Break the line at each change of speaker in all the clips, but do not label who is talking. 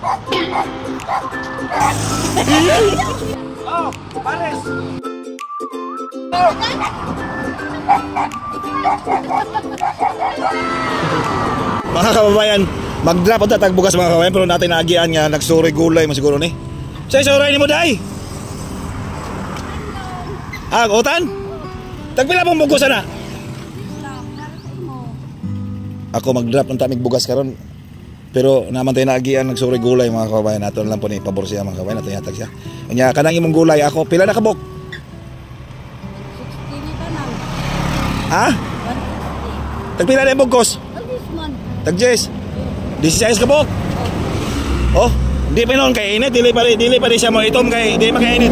Oh, pares. Mga kababayan, mag-drop at tagbugas mga kababayan, pero natin naagian nga nagsuri gulay mo siguro ni. Say suray ni mo dai. Ah, utan? Tagpila pong bugusan na? Ako mag-drop ng tamig bugas karon. Pero naman tayo naagian nagsuri gulay mga kababayan. Nato lang po ni pabor siya mga kababayan, nato yatag siya. Kanya kanang imong gulay ako pila na kabok? 60 ha? 150. Tagpila na imong bugos? Tag-Jess. 16 kabok. Oh, di pa noon kay init, dili pa di siya mo itom kay di makainit.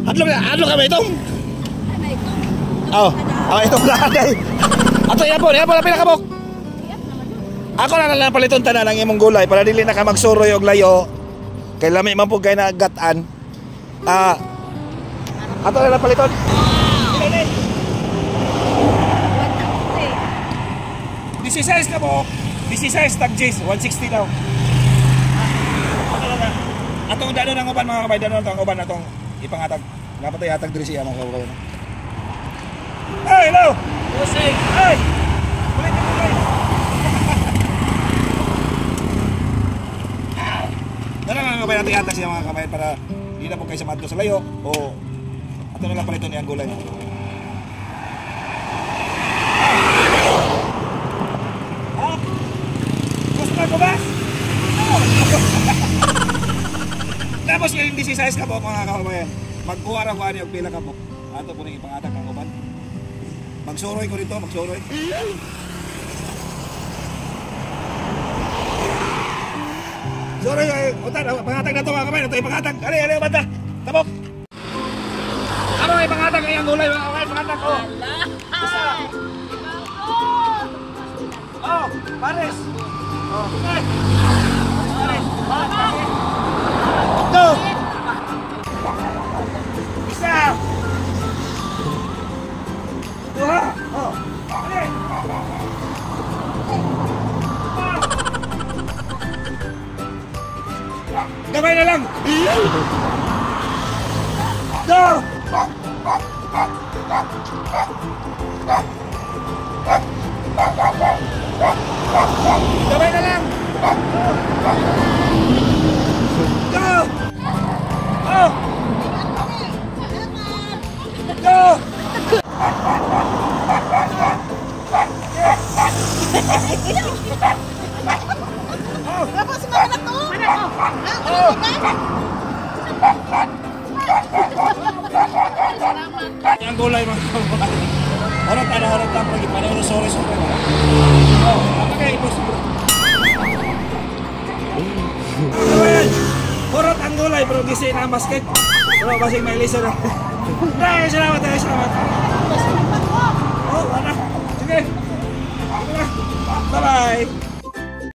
Adlo ka ba itom? Oh, itom na day. Ato yapon pila kabok. Ako na lang paliton tanan ang imong gulay para dili na ka magsuroy og layo. Kay lami man pud kay nagatan. Ato na lang paliton. This is size ka po. This is size tag-Jess 160 daw. Atong dano nang uban mga kabayan, dano nang uban atong ipangatag. Dapat ay atag diri siya mga kabayan. Hey, hello. Hey. Dala nga kabayan natin atag siya mga kabayan para di na po kayo sa madto sa layo o ato na lang paliton niyang gulay. Bas? Tapos yung 16 ka po mga kababayan. Magkuha ra ko ani og pila ka po. Ato po ning ipangatag ang uban. Magsuroy ko dito, magsuroy. Suroy utan, pangatag na to mga kababayan. Ito ipangatag. Ali banda. Tabok. Ano ipangatag ang gulay mga kababayan, pangatag ko. Isa. Oh, pares. Oh. Go. Isa. Dua. Oh. Ale. Gabay na lang. Go. Gabay na lang. Go! Oh! Go! Oh!
Tapos mana to?
Oh! Yang gulay mga kababayan. Horot lang lagi pada orang sore. Oh, apa kayak bos? Horot ang gulay pero gisi na basket. Pero kasi may laser. Salamat. Oh, ano? Sige. Bye-bye.